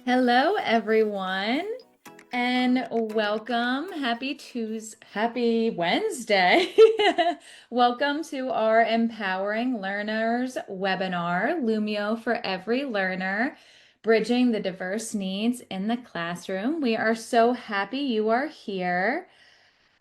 Hello, everyone, and welcome. Happy Wednesday. Welcome to our Empowering Learners webinar, Lumio for Every Learner, Bridging the Diverse Needs in the Classroom. We are so happy you are here.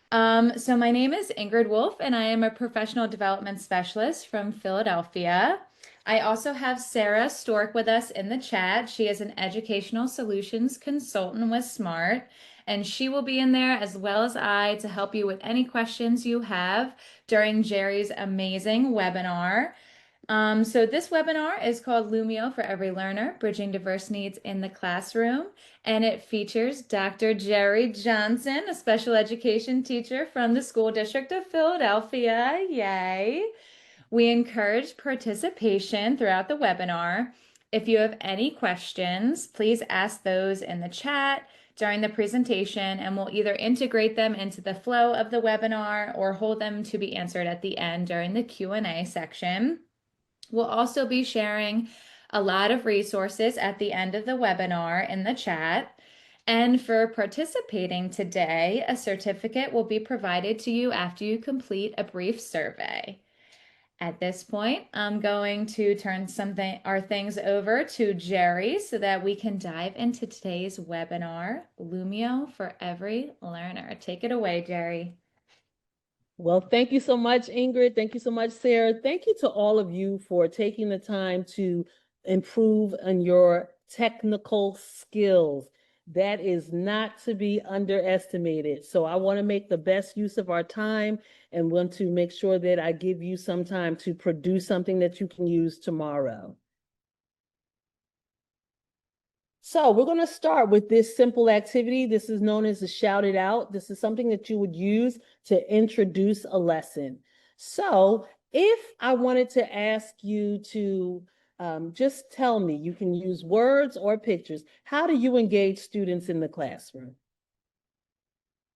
So my name is Ingrid Wolf, and I am a professional development specialist from Philadelphia. I also have Sarah Stork with us in the chat. She is an educational solutions consultant with SMART, and she will be in there as well as I to help you with any questions you have during Jerry's amazing webinar. So this webinar is called Lumio for Every Learner, Bridging Diverse Needs in the Classroom, and it features Dr. Jerry Johnson, a special education teacher from the School District of Philadelphia. Yay! We encourage participation throughout the webinar. If you have any questions, please ask those in the chat during the presentation, and we'll either integrate them into the flow of the webinar or hold them to be answered at the end during the Q&A section. We'll also be sharing a lot of resources at the end of the webinar in the chat. And for participating today, a certificate will be provided to you after you complete a brief survey. At this point, I'm going to turn our things over to Jerry so that we can dive into today's webinar, Lumio for Every Learner. Take it away, Jerry. Well, thank you so much, Ingrid. Thank you so much, Sarah. Thank you to all of you for taking the time to improve on your technical skills. That is not to be underestimated. So I want to make the best use of our time and want to make sure that I give you some time to produce something that you can use tomorrow. So we're going to start with this simple activity. This is known as a shout it out. This is something that you would use to introduce a lesson. So if I wanted to ask you to just tell me, you can use words or pictures. How do you engage students in the classroom?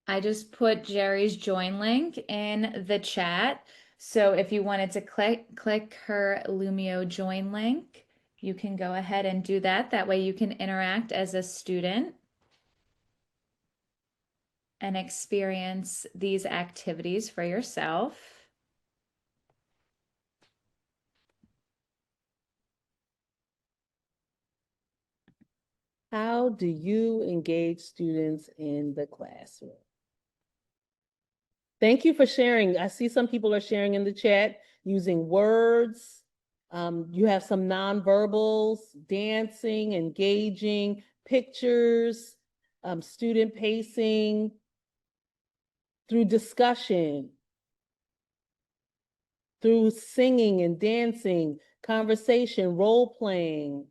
I just put Jerry's join link in the chat. So if you wanted to click her Lumio join link, you can go ahead and do that. That way you can interact as a student and experience these activities for yourself. How do you engage students in the classroom? Thank you for sharing. I see some people are sharing in the chat using words. You have some nonverbals, dancing, engaging, pictures, student pacing, through discussion, through singing and dancing, conversation, role playing.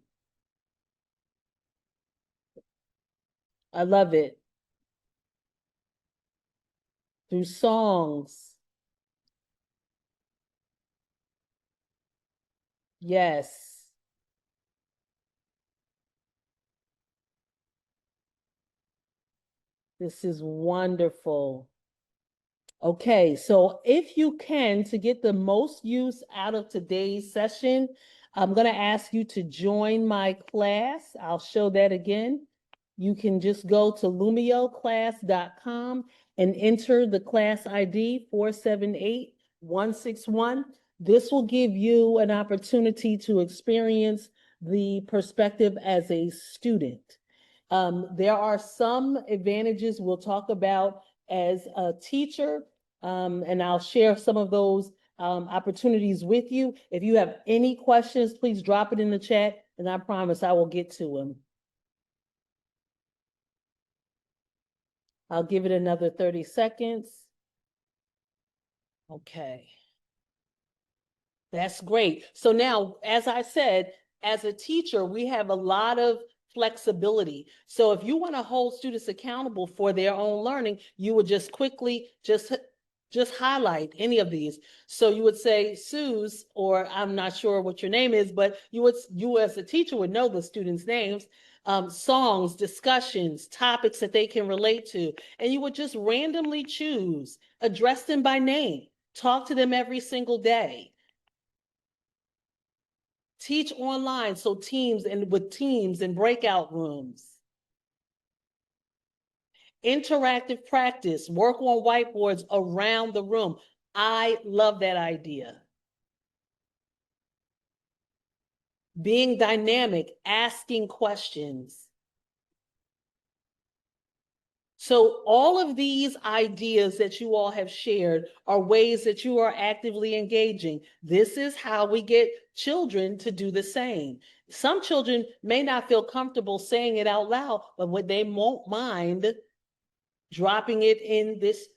I love it. Through songs. Yes. This is wonderful. Okay, so if you can, to get the most use out of today's session, I'm going to ask you to join my class. I'll show that again. You can just go to lumioclass.com and enter the class ID 478161. This will give you an opportunity to experience the perspective as a student. There are some advantages we'll talk about as a teacher, and I'll share some of those opportunities with you. If you have any questions, please drop it in the chat, and I promise I will get to them. I'll give it another 30 seconds. Okay. That's great. So now, as I said, as a teacher, we have a lot of flexibility. So if you want to hold students accountable for their own learning, you would just quickly just highlight any of these. So you would say, Suze, or I'm not sure what your name is, but you as a teacher would know the students' names, songs, discussions, topics that they can relate to, and you would just randomly choose, address them by name, talk to them every single day. Teach online, so teams and with teams and breakout rooms. Interactive practice, work on whiteboards around the room. I love that idea. Being dynamic, asking questions. So all of these ideas that you all have shared are ways that you are actively engaging. This is how we get children to do the same. Some children may not feel comfortable saying it out loud, but what they won't mind dropping it in this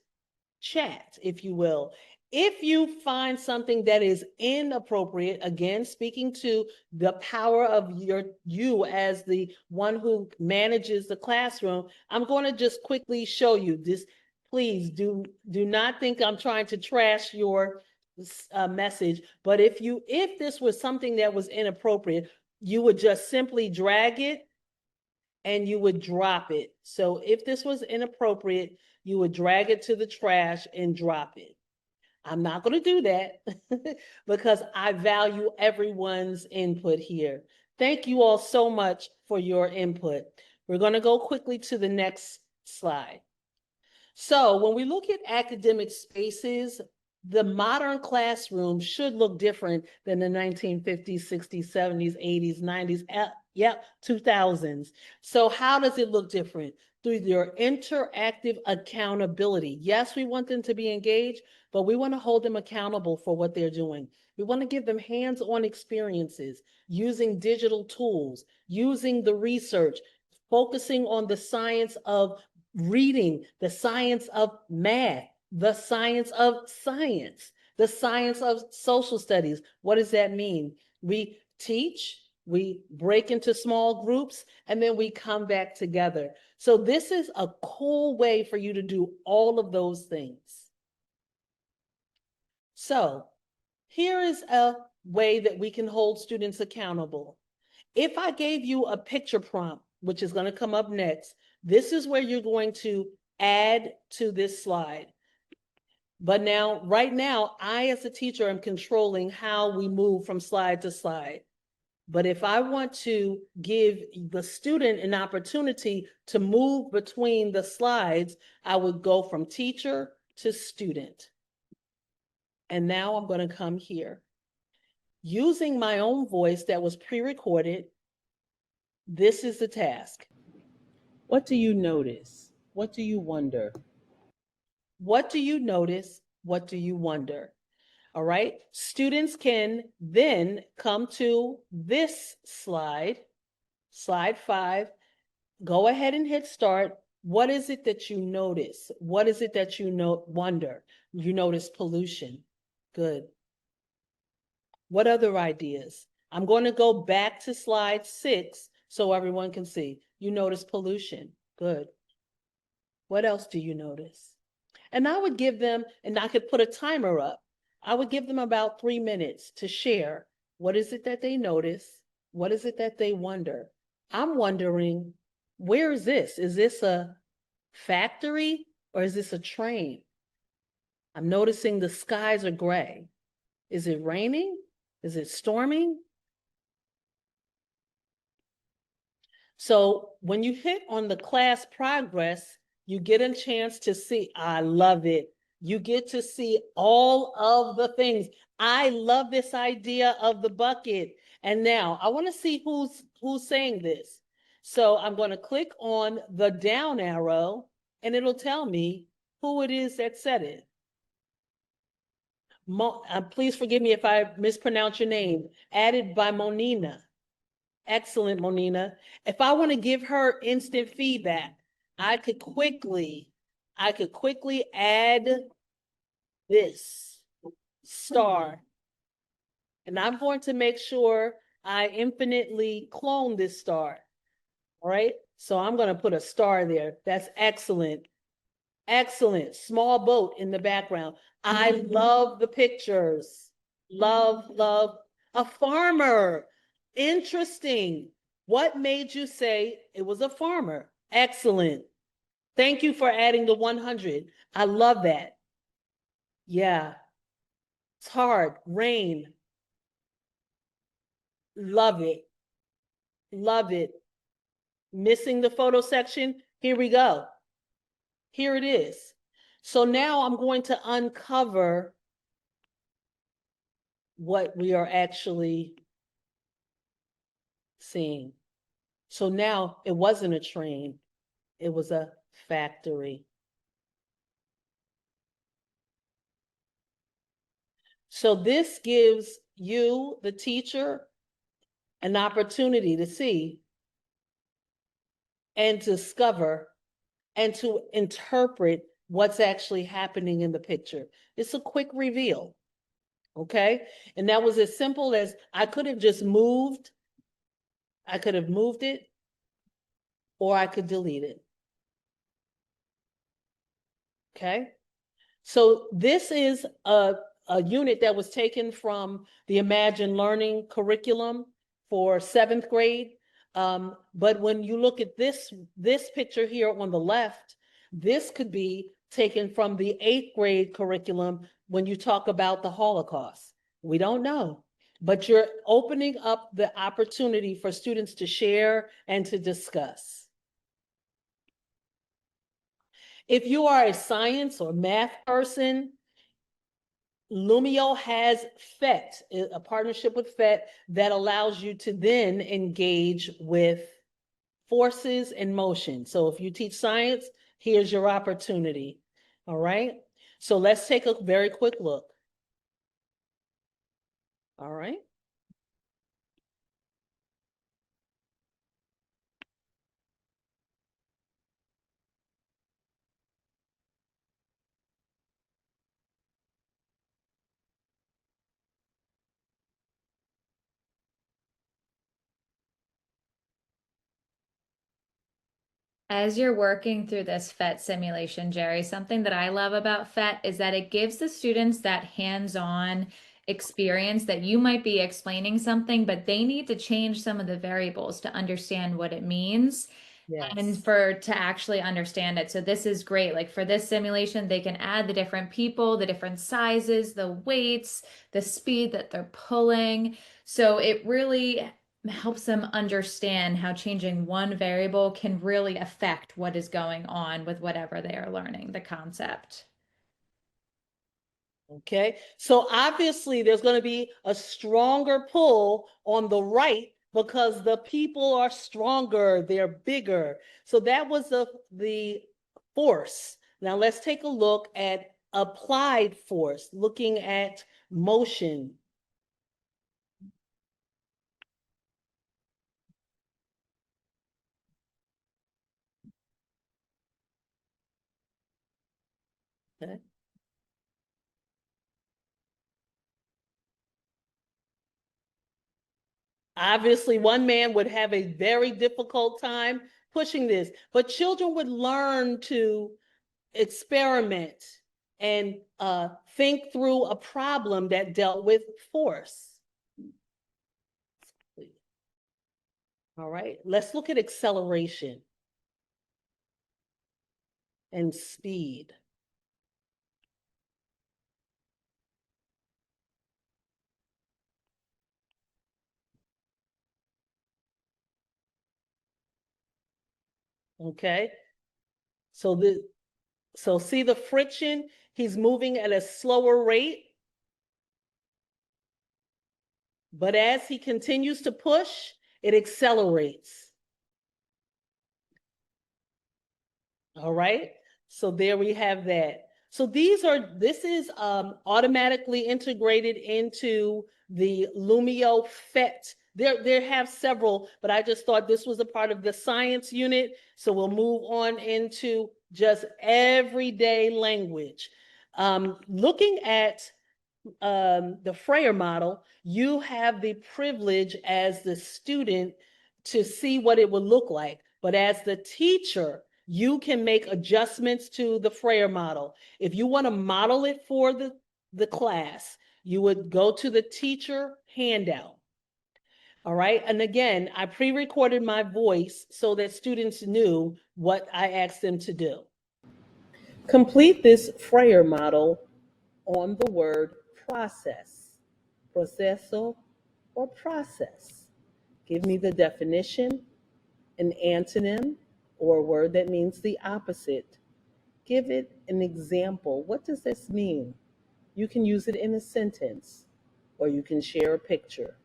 chat, if you will. If you find something that is inappropriate, again, speaking to the power of you as the one who manages the classroom, I'm going to just quickly show you this. Please do not think I'm trying to trash your message, but if this was something that was inappropriate, you would just simply drag it and you would drop it. So if this was inappropriate, you would drag it to the trash and drop it. I'm not going to do that because I value everyone's input here. Thank you all so much for your input. We're going to go quickly to the next slide. So when we look at academic spaces, the modern classroom should look different than the 1950s, 60s, 70s, 80s, 90s, 2000s. So how does it look different? Through your interactive accountability. Yes, we want them to be engaged, but we want to hold them accountable for what they're doing. We want to give them hands-on experiences, using digital tools, using the research, focusing on the science of reading, the science of math, the science of science, the science of social studies. What does that mean? We teach, we break into small groups, and then we come back together. So this is a cool way for you to do all of those things. So here is a way that we can hold students accountable. If I gave you a picture prompt, which is going to come up next, this is where you're going to add to this slide. But now, right now, I as a teacher am controlling how we move from slide to slide. But if I want to give the student an opportunity to move between the slides, I would go from teacher to student. And now I'm going to come here. Using my own voice that was pre-recorded, this is the task. What do you notice? What do you wonder? What do you notice? What do you wonder? All right. Students can then come to this slide, slide 5. Go ahead and hit start. What is it that you notice? What is it that you wonder? You notice pollution. Good. What other ideas? I'm going to go back to slide 6 so everyone can see. You notice pollution. Good. What else do you notice? And I would give them, and I could put a timer up. I would give them about 3 minutes to share. What is it that they notice? What is it that they wonder? I'm wondering, where is this? Is this a factory or is this a train? I'm noticing the skies are gray. Is it raining? Is it storming? So when you hit on the class progress, you get a chance to see, I love it. You get to see all of the things. I love this idea of the bucket. And now I want to see who's saying this. So I'm going to click on the down arrow and it'll tell me who it is that said it. Please forgive me if I mispronounce your name. Added by Monina. Excellent, Monina. If I want to give her instant feedback, I could quickly add this star. And I'm going to make sure I infinitely clone this star. All right. So I'm going to put a star there. That's excellent. Excellent. Small boat in the background. I love the pictures. Love, love. A farmer. Interesting. What made you say it was a farmer? Excellent. Thank you for adding the 100. I love that. Yeah. It's hard. Rain. Love it. Love it. Missing the photo section. Here we go. Here it is. So now I'm going to uncover what we are actually seeing. So now it wasn't a train, it was a factory. So this gives you, the teacher, an opportunity to see and discover and to interpret what's actually happening in the picture. It's a quick reveal, okay? And that was as simple as I could have just moved, I could have moved it, or I could delete it, okay? So this is a unit that was taken from the Imagine Learning curriculum for 7th grade. But when you look at this picture here on the left, this could be taken from the 8th grade curriculum when you talk about the Holocaust. We don't know, but you're opening up the opportunity for students to share and to discuss. If you are a science or math person, Lumio has PhET, a partnership with PhET that allows you to then engage with forces and motion. So if you teach science, here's your opportunity. All right. So let's take a very quick look. All right. As you're working through this PhET simulation, Jerry, something that I love about PhET is that it gives the students that hands-on experience that you might be explaining something, but they need to change some of the variables to understand what it means and Yes. to actually understand it. So this is great. Like for this simulation, they can add the different people, the different sizes, the weights, the speed that they're pulling. So it really helps them understand how changing one variable can really affect what is going on with whatever they are learning, the concept. Okay. So obviously there's going to be a stronger pull on the right because the people are stronger, they're bigger. So that was the force. Now let's take a look at applied force, looking at motion. Okay. Obviously, one man would have a very difficult time pushing this, but children would learn to experiment and think through a problem that dealt with force. All right, let's look at acceleration and speed. Okay, so see the friction, he's moving at a slower rate, but as he continues to push, it accelerates. All right, so there we have that. So this is automatically integrated into the Lumio PhET. There have several, but I just thought this was a part of the science unit. So we'll move on into just everyday language. Looking at the Frayer model, you have the privilege as the student to see what it would look like. But as the teacher, you can make adjustments to the Frayer model. If you want to model it for the class, you would go to the teacher handout. All right. And again, I pre-recorded my voice so that students knew what I asked them to do. Complete this Frayer model on the word process, proceso, or process. Give me the definition, an antonym, or a word that means the opposite. Give it an example. What does this mean? You can use it in a sentence, or you can share a picture.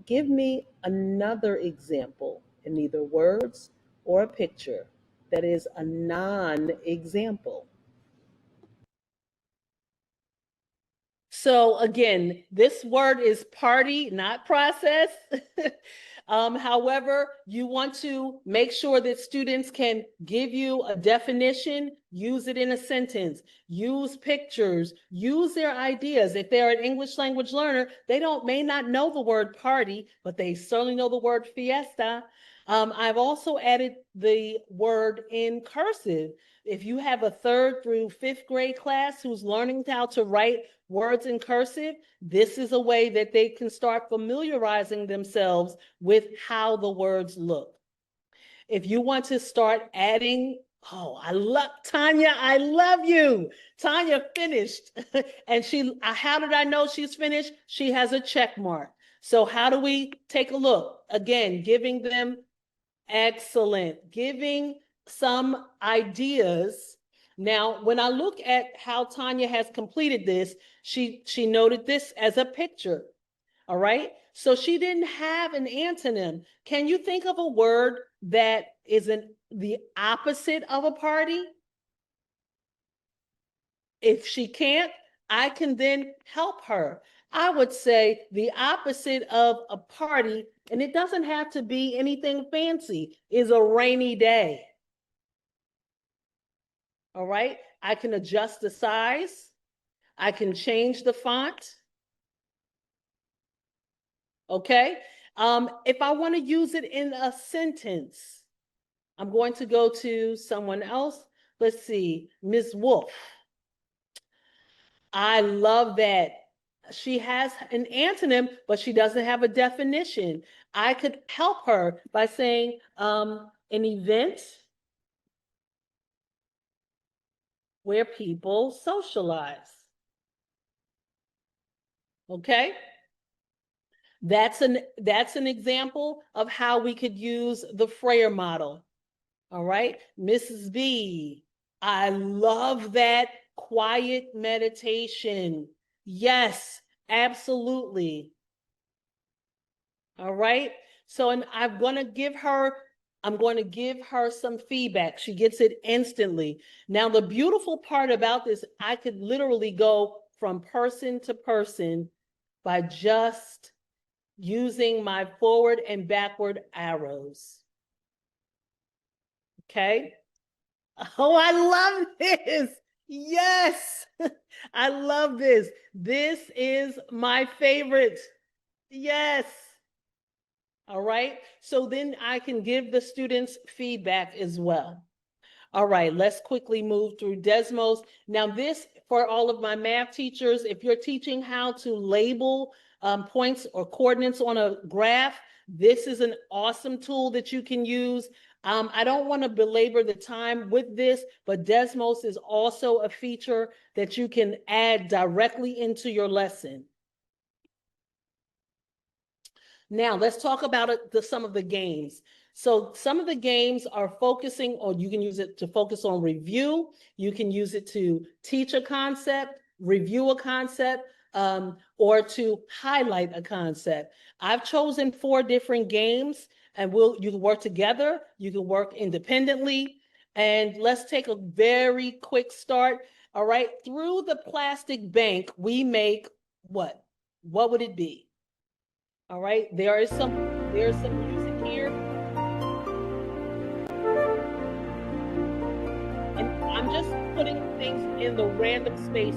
Give me another example in either words or a picture that is a non example. So again, this word is party, not process. However, you want to make sure that students can give you a definition, use it in a sentence, use pictures, use their ideas. If they're an English language learner, they may not know the word party, but they certainly know the word fiesta. I've also added the word in cursive. If you have a 3rd through 5th grade class who's learning how to write words in cursive, this is a way that they can start familiarizing themselves with how the words look. If you want to start adding, oh, I love Tanya, I love you. Tanya finished. And how did I know she's finished? She has a check mark. So how do we take a look? Again, giving them excellent, giving some ideas. Now, when I look at how Tanya has completed this, she noted this as a picture. All right. So she didn't have an antonym. Can you think of a word that isn't the opposite of a party? If she can't, I can then help her. I would say the opposite of a party, and it doesn't have to be anything fancy, is a rainy day. All right. I can adjust the size. I can change the font. Okay. If I want to use it in a sentence, I'm going to go to someone else. Let's see, Ms. Wolf. I love that. She has an antonym, but she doesn't have a definition. I could help her by saying an event where people socialize. Okay? That's an example of how we could use the Frayer model. All right, Mrs. B, I love that quiet meditation. Yes, absolutely. All right. So, and I'm going to give her some feedback. She gets it instantly. Now, the beautiful part about this, I could literally go from person to person by just using my forward and backward arrows. Okay. Oh, I love this. Yes. I love this. This is my favorite. Yes. All right. So then I can give the students feedback as well. All right, let's quickly move through Desmos. Now this, for all of my math teachers, if you're teaching how to label points or coordinates on a graph, this is an awesome tool that you can use. I don't want to belabor the time with this, but Desmos is also a feature that you can add directly into your lesson. Now let's talk about some of the games. So some of the games are focusing, or you can use it to focus on review. You can use it to teach a concept, review a concept, or to highlight a concept. I've chosen 4 different games, and you can work together, you can work independently. And let's take a very quick start. All right, through the plastic bank, we make what? What would it be? All right, there's some music here. And I'm just putting things in the random space.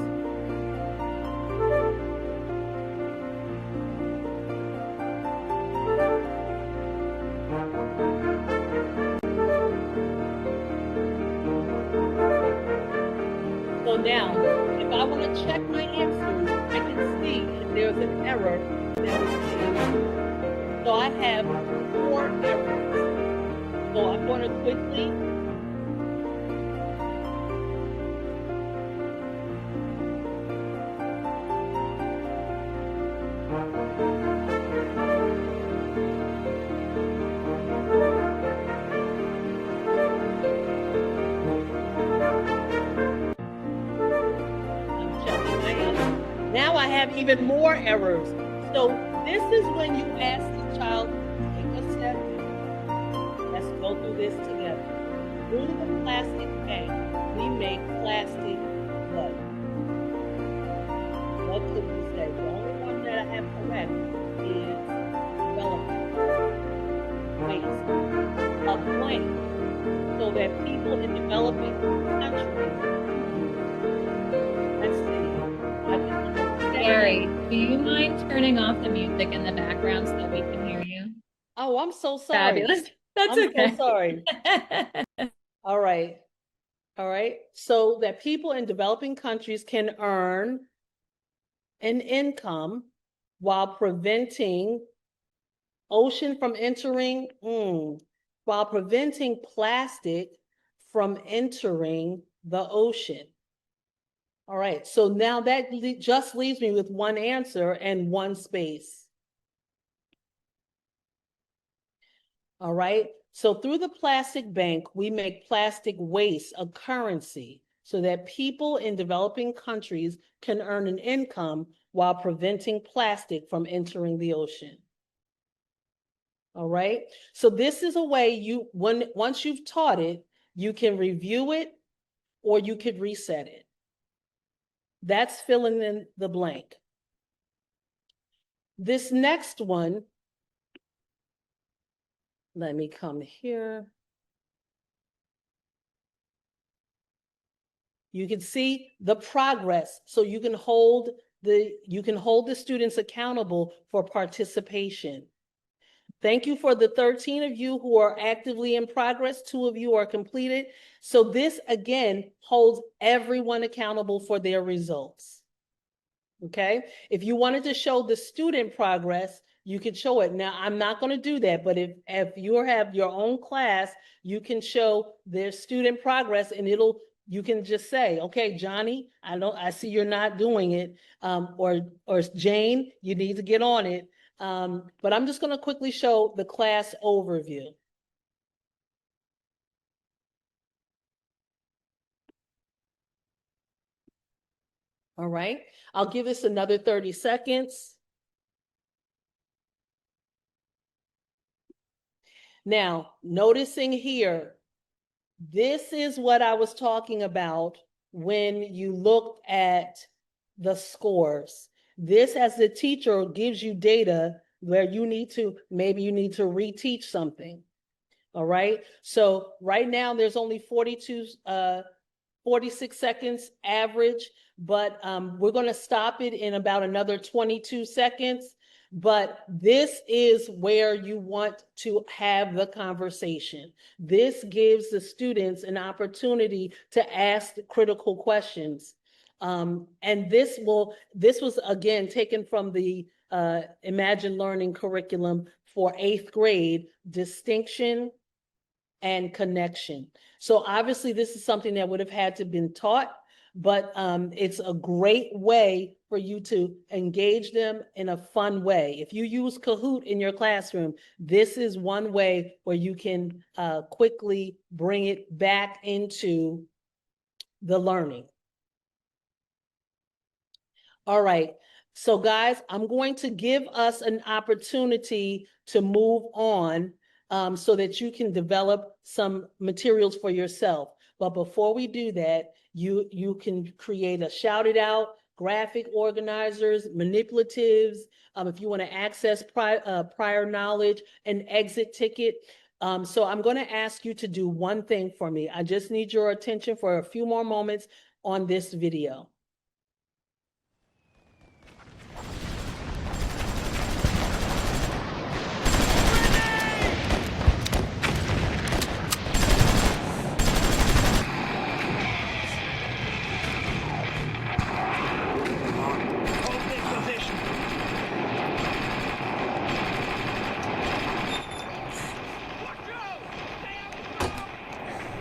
So now, if I want to check my answers, I can see if there's an error that was made. So I have 4 errors. So I'm going to quickly have even more errors. So this is when you ask the child, take a step, let's go through this together. Through the plastic bag, we make plastic what? What could we say? The only one that I have correct is development waste. A blank, so that people in developing countries, let's see. Gary, do you mind turning off the music in the background so that we can hear you? Oh, I'm so sorry. Fabulous. That's I'm okay. so sorry. All right. All right. So that people in developing countries can earn an income while preventing ocean from entering, while preventing plastic from entering the ocean. All right. So now that just leaves me with one answer and one space. All right. So through the plastic bank, we make plastic waste a currency so that people in developing countries can earn an income while preventing plastic from entering the ocean. All right. So this is a way once you've taught it, you can review it or you could reset it. That's filling in the blank. This next one, let me come here. You can see the progress. So you can hold the students accountable for participation. Thank you for the 13 of you who are actively in progress. 2 of you are completed. So this again holds everyone accountable for their results. Okay. If you wanted to show the student progress, you could show it. Now, I'm not going to do that, but if you have your own class, you can show their student progress and you can just say, okay, Johnny, I see you're not doing it. Or Jane, you need to get on it. But I'm just going to quickly show the class overview. All right. I'll give this another 30 seconds. Now, noticing here, this is what I was talking about when you looked at the scores. This, as the teacher, gives you data where maybe you need to reteach something. All right. So right now there's only 46 seconds average, but we're going to stop it in about another 22 seconds. But this is where you want to have the conversation. This gives the students an opportunity to ask critical questions. And this was again taken from the Imagine Learning curriculum for 8th grade, distinction and connection. So obviously this is something that would have had to been taught, but it's a great way for you to engage them in a fun way. If you use Kahoot in your classroom, this is one way where you can quickly bring it back into the learning. All right. So guys, I'm going to give us an opportunity to move on so that you can develop some materials for yourself. But before we do that, you can create a shout it out, graphic organizers, manipulatives, if you want to access prior knowledge, an exit ticket. So I'm going to ask you to do one thing for me. I just need your attention for a few more moments on this video.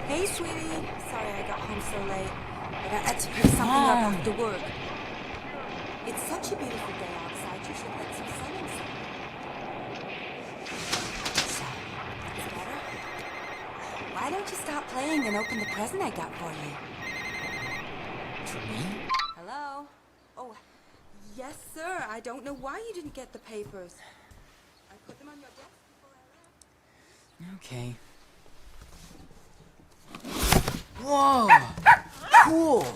Hey, sweetie. Sorry I got home so late, but I had to pick something up after work. It's such a beautiful day outside. You should let some sun inside. So, is it better? Why don't you stop playing and open the present I got for you? For me? Hello? Oh, yes, sir? I don't know why you didn't get the papers. I put them on your desk before I left. Okay. Whoa! Cool!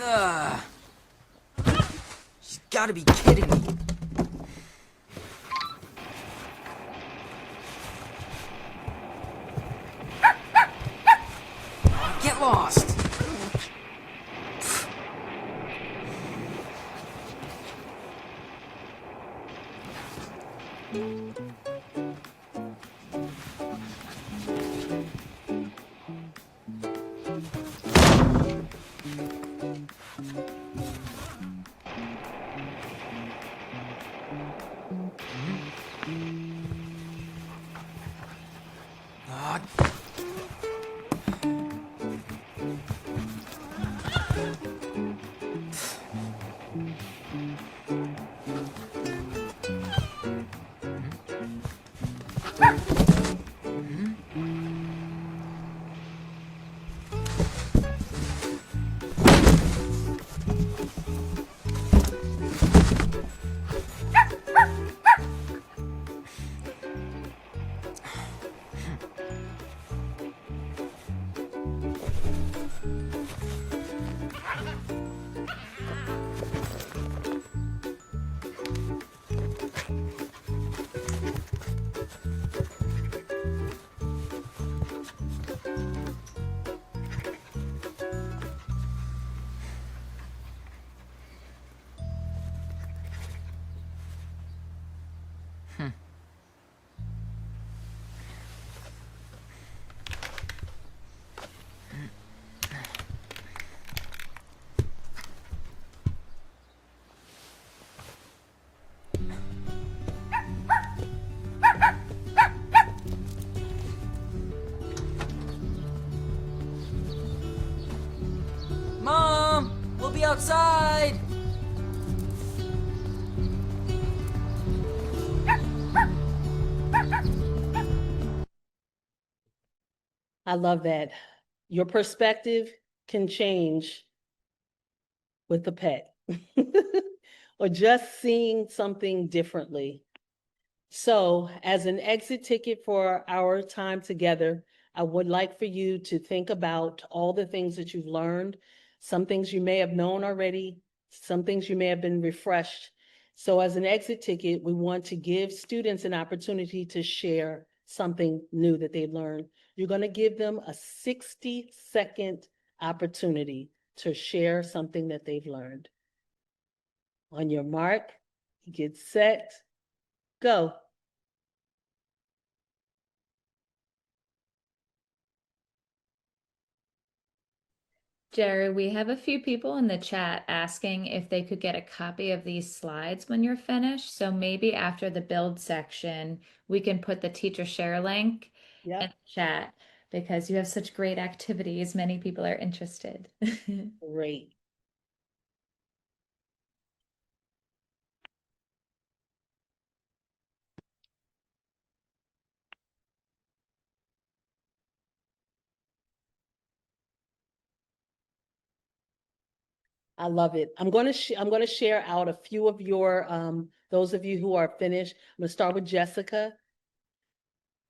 Ugh. She's gotta be kidding me. Get lost! Ah, Mom! We'll be outside! I love that. Your perspective can change with the pet or just seeing something differently. So, as an exit ticket for our time together, I would like for you to think about all the things that you've learned, some things you may have known already, some things you may have been refreshed. So, as an exit ticket, we want to give students an opportunity to share something new that they learned. You're going to give them a 60-second opportunity to share something that they've learned. On your mark, get set, go. Jerry, we have a few people in the chat asking if they could get a copy of these slides when you're finished. So maybe after the build section, we can put the teacher share link in Yep, the chat because you have such great activities. Many people are interested. great. I love it. I'm going to share out a few of your those of you who are finished. I'm going to start with Jessica.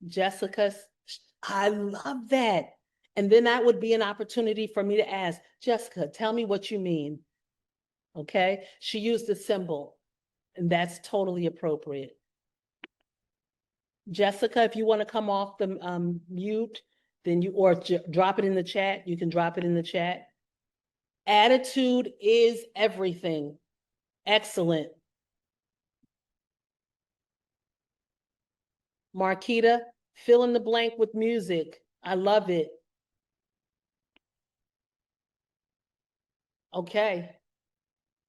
Jessica, I love that. And then that would be an opportunity for me to ask, Jessica, tell me what you mean. Okay? She used a symbol, and that's totally appropriate. Jessica, if you want to come off the mute, then drop it in the chat. You can drop it in the chat. Attitude is everything. Excellent. Marquita, fill in the blank with music. I love it. Okay.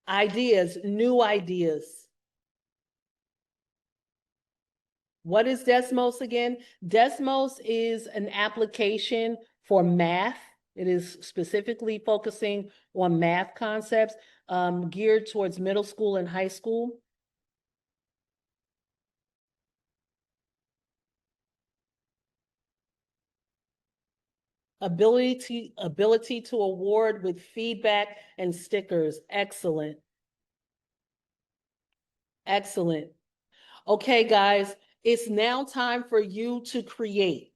Ideas, new ideas. What is Desmos again? Desmos is an application for math. It is specifically focusing on math concepts geared towards middle school and high school. ability to award with feedback and stickers. Excellent. Excellent. Okay, guys, it's now time for you to create.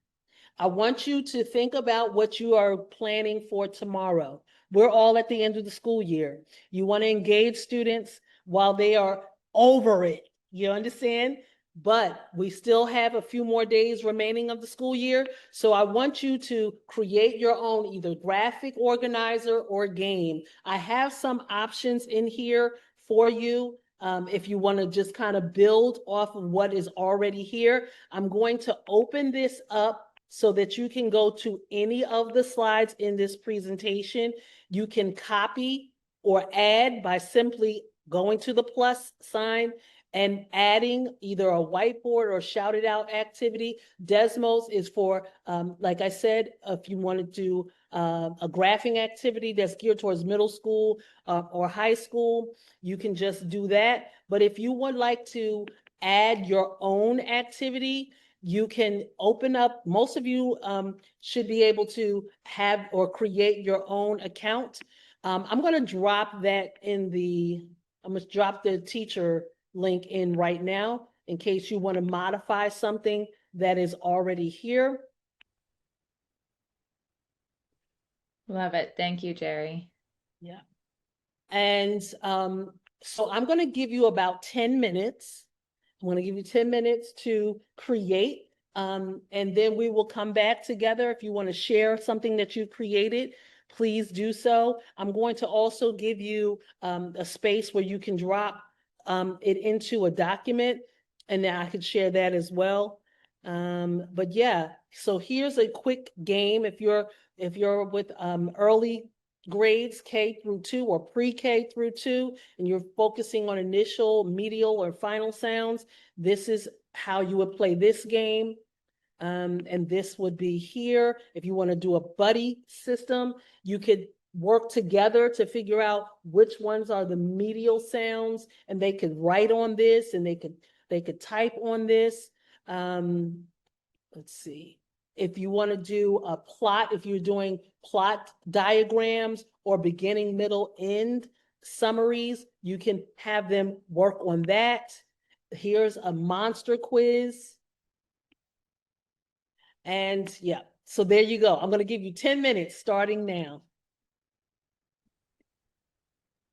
I want you to think about what you are planning for tomorrow. We're all at the end of the school year. You want to engage students while they are over it. You understand? But we still have a few more days remaining of the school year. So I want you to create your own either graphic organizer or game. I have some options in here for you. If you want to just kind of build off of what is already here. I'm going to open this up so that you can go to any of the slides in this presentation. You can copy or add by simply going to the plus sign and adding either a whiteboard or shouted out activity. Desmos is for, like I said, if you want to do a graphing activity that's geared towards middle school or high school, you can just do that. But if you would like to add your own activity, you can open up, most of you should be able to have or create your own account. I'm going to drop that in the, I'm going to drop the teacher link in right now in case you want to modify something that is already here. Love it. Thank you, Jerry. Yeah. And so I'm going to give you about 10 minutes. I'm going to give you 10 minutes to create. And then we will come back together. If you want to share something that you created, please do so. I'm going to also give you a space where you can drop it into a document, and then I could share that as well. But yeah, so here's a quick game. If you're with early grades K through 2 or pre-K through 2, and you're focusing on initial, medial, or final sounds, this is how you would play this game. And this would be here. If you want to do a buddy system, you could work together to figure out which ones are the medial sounds, and they could write on this, and they could type on this. Let's see. If you want to do a plot, if you're doing plot diagrams or beginning, middle, end summaries, you can have them work on that. Here's a monster quiz. And yeah, so there you go. I'm going to give you 10 minutes starting now.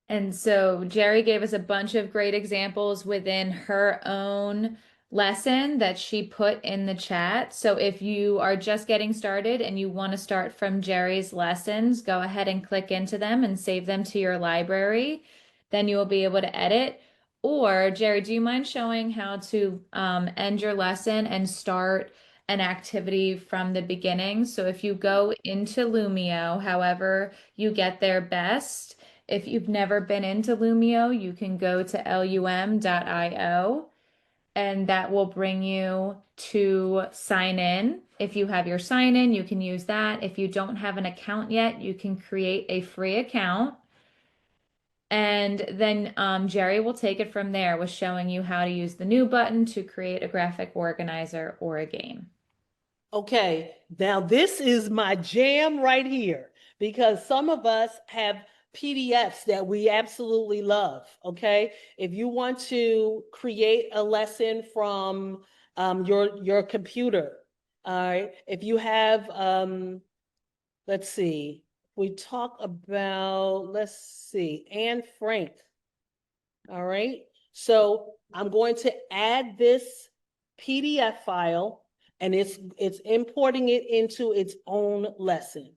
And so Jerry gave us a bunch of great examples within her own lesson that she put in the chat. So if you are just getting started and you want to start from Jerry's lessons, go ahead and click into them and save them to your library. Then you will be able to edit. Or Jerry, do you mind showing how to end your lesson and start an activity from the beginning? So if you go into Lumio, however you get there best, if you've never been into Lumio, you can go to lum.io and that will bring you to sign in. If you have your sign in, you can use that. If you don't have an account yet, you can create a free account. And then Jerry will take it from there with showing you how to use the new button to create a graphic organizer or a game. Okay, now this is my jam right here, because some of us have PDFs that we absolutely love, okay? If you want to create a lesson from your computer, all right? If you have, let's see, we talk about, let's see, Anne Frank, all right? So I'm going to add this PDF file, and it's importing it into its own lesson.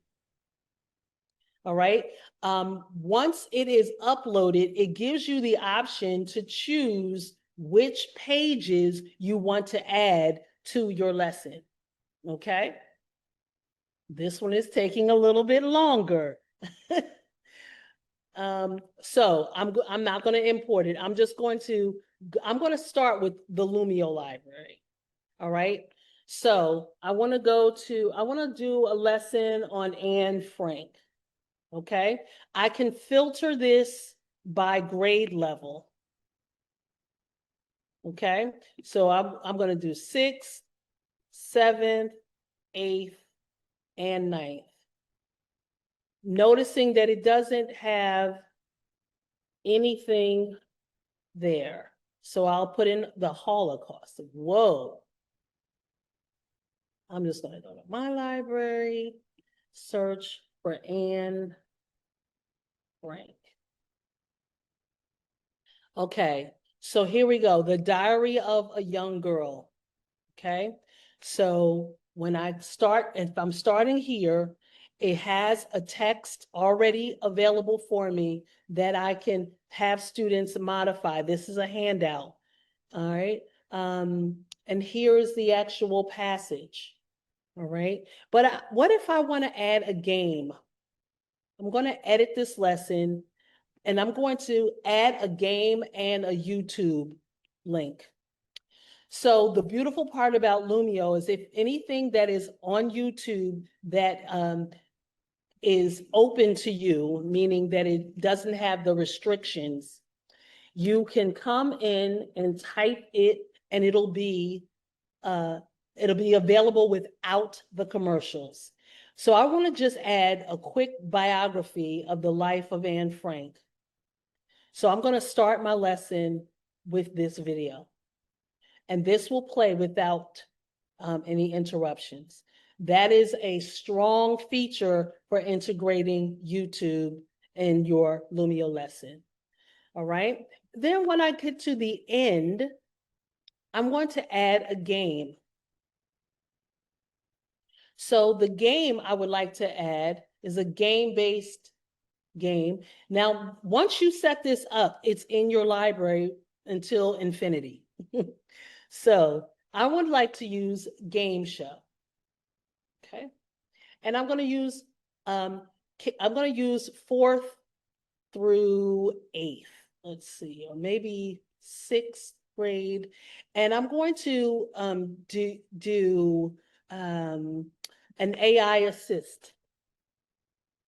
All right. Once it is uploaded, it gives you the option to choose which pages you want to add to your lesson. Okay. This one is taking a little bit longer. So I'm not going to import it. I'm going to start with the Lumio library. All right. So I want to do a lesson on Anne Frank. Okay, I can filter this by grade level. Okay, so I'm going to do 6th, 7th, 8th, and 9th. noticing that it doesn't have anything there. So I'll put in the Holocaust. Whoa. I'm just going to go to my library, search for Anne Frank. Okay, so here we go. The Diary of a Young Girl. Okay, so when I start, if I'm starting here, it has a text already available for me that I can have students modify. This is a handout. All right. And here is the actual passage. All right. But what if I want to add a game? I'm going to edit this lesson and I'm going to add a game and a YouTube link. So the beautiful part about Lumio is if anything that is on YouTube that is open to you, meaning that it doesn't have the restrictions, you can come in and type it and it'll be available without the commercials. So I want to just add a quick biography of the life of Anne Frank. So I'm going to start my lesson with this video. And this will play without any interruptions. That is a strong feature for integrating YouTube in your Lumio lesson. All right. Then when I get to the end, I'm going to add a game. So the game I would like to add is a game-based game. Now, once you set this up, it's in your library until infinity. So I would like to use game show. Okay. And I'm going to use 4th through 8th. Let's see, or maybe 6th grade. And I'm going to do an AI assist,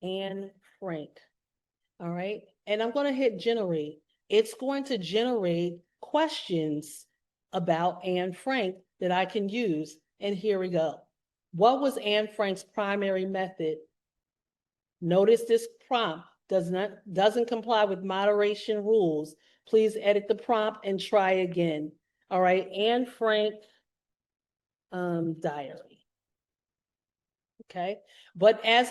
Anne Frank. All right. And I'm going to hit generate. It's going to generate questions about Anne Frank that I can use. And here we go. What was Anne Frank's primary method? Notice this prompt doesn't comply with moderation rules. Please edit the prompt and try again. All right, Anne Frank diary. Okay, but as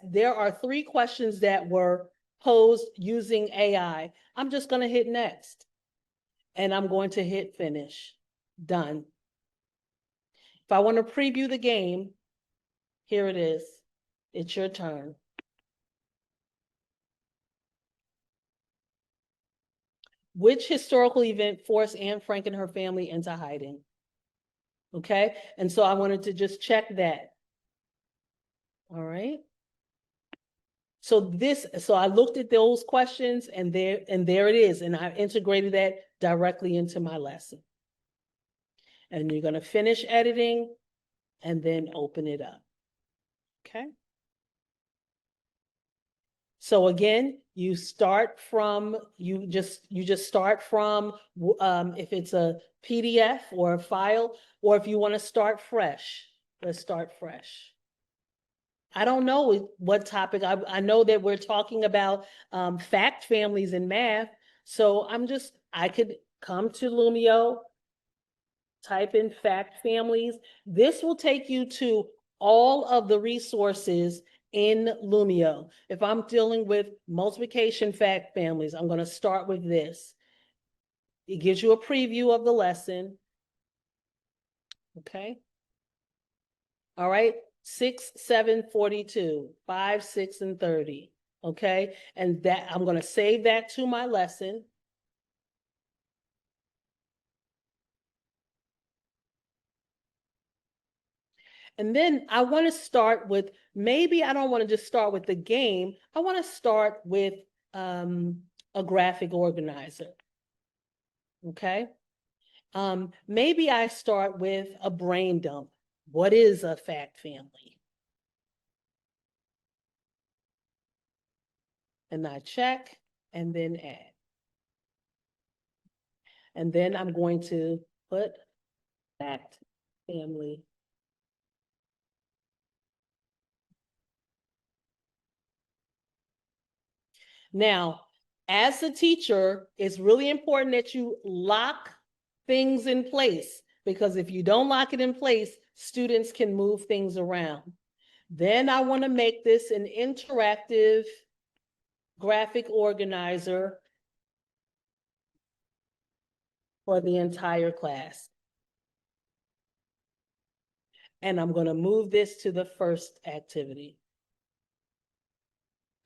there are 3 questions that were posed using AI, I'm just going to hit next. And I'm going to hit finish. Done. If I want to preview the game, here it is. It's your turn. Which historical event forced Anne Frank and her family into hiding? Okay, and so I wanted to just check that. All right. So I looked at those questions and there it is. And I integrated that directly into my lesson. And you're going to finish editing and then open it up. Okay. So again, you just start from, if it's a PDF or a file, or if you want to start fresh, let's start fresh. I don't know what topic. I know that we're talking about fact families in math. So I could come to Lumio, type in fact families. This will take you to all of the resources in Lumio. If I'm dealing with multiplication fact families, I'm going to start with this. It gives you a preview of the lesson. Okay. All right. 6, 7, 42, 5, 6, and 30. Okay. And that I'm going to save that to my lesson. And then I want to start with, maybe I don't want to just start with the game. I want to start with a graphic organizer. Okay. Maybe I start with a brain dump. What is a fact family? And I check and then add. And then I'm going to put fact family. Now, as a teacher, it's really important that you lock things in place, because if you don't lock it in place, students can move things around. Then I want to make this an interactive graphic organizer for the entire class. And I'm going to move this to the first activity.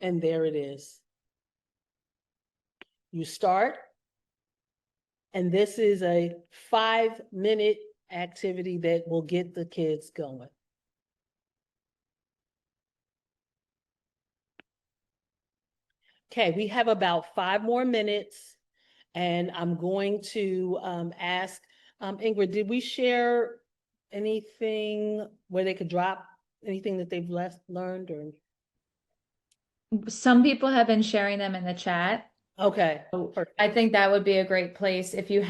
And there it is. You start, and this is a 5-minute activity that will get the kids going. Okay, we have about 5 more minutes, and I'm going to ask Ingrid, did we share anything where they could drop anything that they've learned or? Some people have been sharing them in the chat. Okay, So perfect. I think that would be a great place if you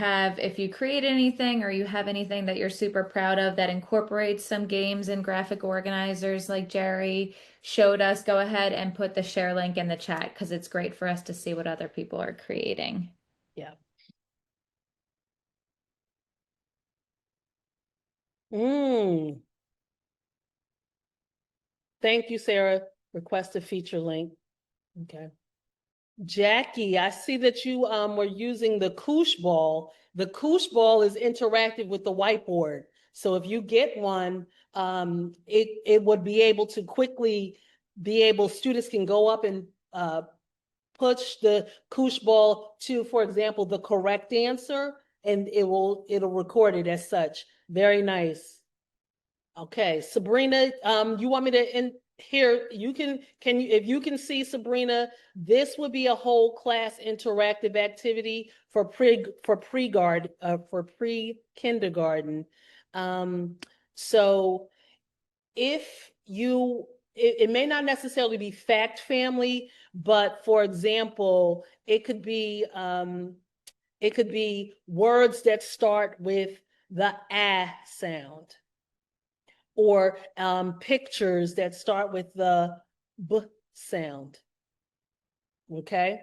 create anything or you have anything that you're super proud of that incorporates some games and graphic organizers like Jerry showed us, go ahead and put the share link in the chat because it's great for us to see what other people are creating. Yeah. Thank you, Sarah. Request a feature link. Okay. Jackie, I see that you were using the Koosh ball. The Koosh ball is interactive with the whiteboard. So if you get one, it would be able to quickly students can go up and push the Koosh ball to, for example, the correct answer, and it'll record it as such. Very nice. Okay, Sabrina, you want me to here, you can you, if you can see Sabrina, this would be a whole class interactive activity for pre-kindergarten. So if you, it may not necessarily be fact family, but for example, it could be words that start with the ah sound, or pictures that start with the b sound. Okay.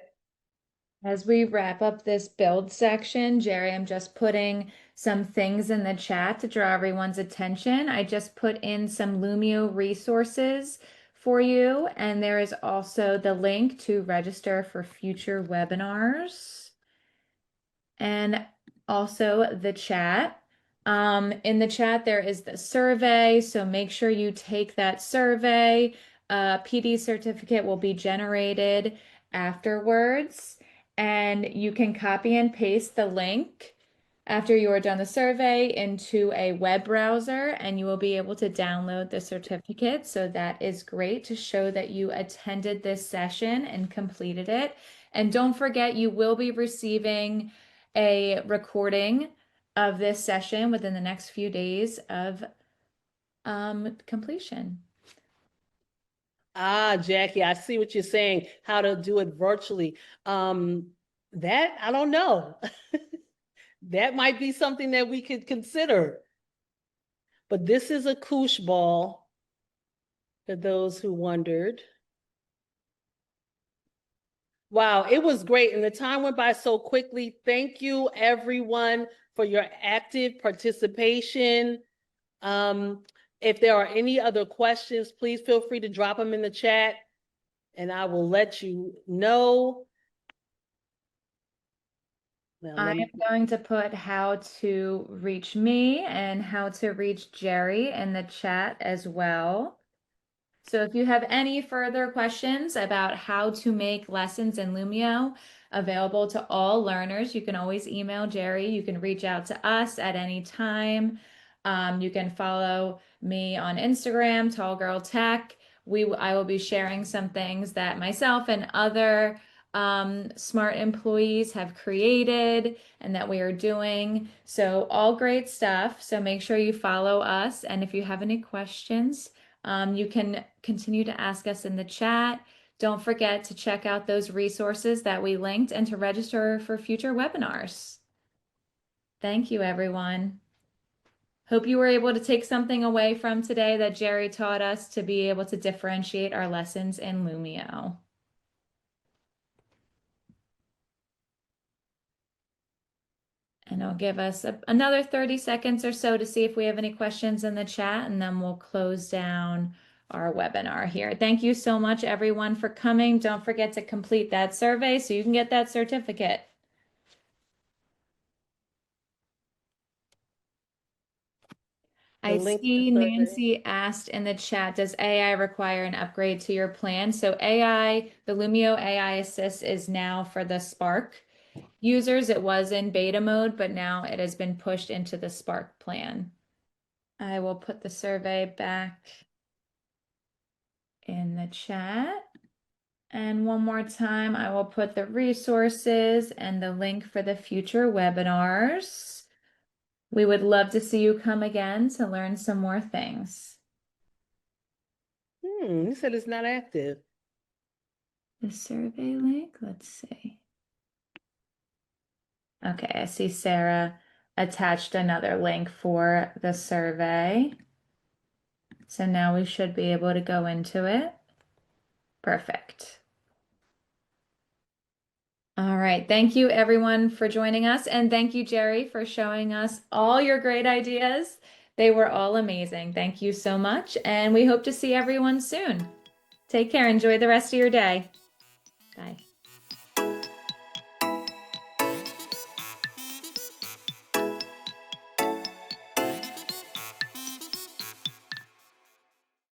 As we wrap up this build section, Jerry, I'm just putting some things in the chat to draw everyone's attention. I just put in some Lumio resources for you, and there is also the link to register for future webinars and also the chat. In the chat, there is the survey, so make sure you take that survey. A PD certificate will be generated afterwards, and you can copy and paste the link after you are done the survey into a web browser, and you will be able to download the certificate. So that is great to show that you attended this session and completed it. And don't forget, you will be receiving a recording of this session within the next few days of completion. Ah, Jackie, I see what you're saying, how to do it virtually. That, I don't know. That might be something that we could consider. But this is a Koosh ball, for those who wondered. Wow, it was great. And the time went by so quickly. Thank you, everyone, for your active participation. If there are any other questions, please feel free to drop them in the chat, and I will let you know. Now, I am going to put how to reach me and how to reach Jerry in the chat as well. So if you have any further questions about how to make lessons in Lumio available to all learners, you can always email Jerry. You can reach out to us at any time. You can follow me on Instagram, Tall Girl Tech. I will be sharing some things that myself and other smart employees have created and that we are doing. So all great stuff. So make sure you follow us. And if you have any questions, you can continue to ask us in the chat. Don't forget to check out those resources that we linked and to register for future webinars. Thank you, everyone. Hope you were able to take something away from today that Jerry taught us to be able to differentiate our lessons in Lumio. And I'll give us another 30 seconds or so to see if we have any questions in the chat, and then we'll close down our webinar here. Thank you so much, everyone, for coming. Don't forget to complete that survey so you can get that certificate. I see Nancy asked in the chat, does AI require an upgrade to your plan? So AI, the Lumio AI Assist is now for the Spark users. It was in beta mode, but now it has been pushed into the Spark plan. I will put the survey back in the chat. And one more time, I will put the resources and the link for the future webinars. We would love to see you come again to learn some more things. You said it's not active. The survey link, let's see. Okay, I see Sarah attached another link for the survey. So now we should be able to go into it. Perfect. All right. Thank you, everyone, for joining us. And thank you, Jerry, for showing us all your great ideas. They were all amazing. Thank you so much. And we hope to see everyone soon. Take care. Enjoy the rest of your day. Bye.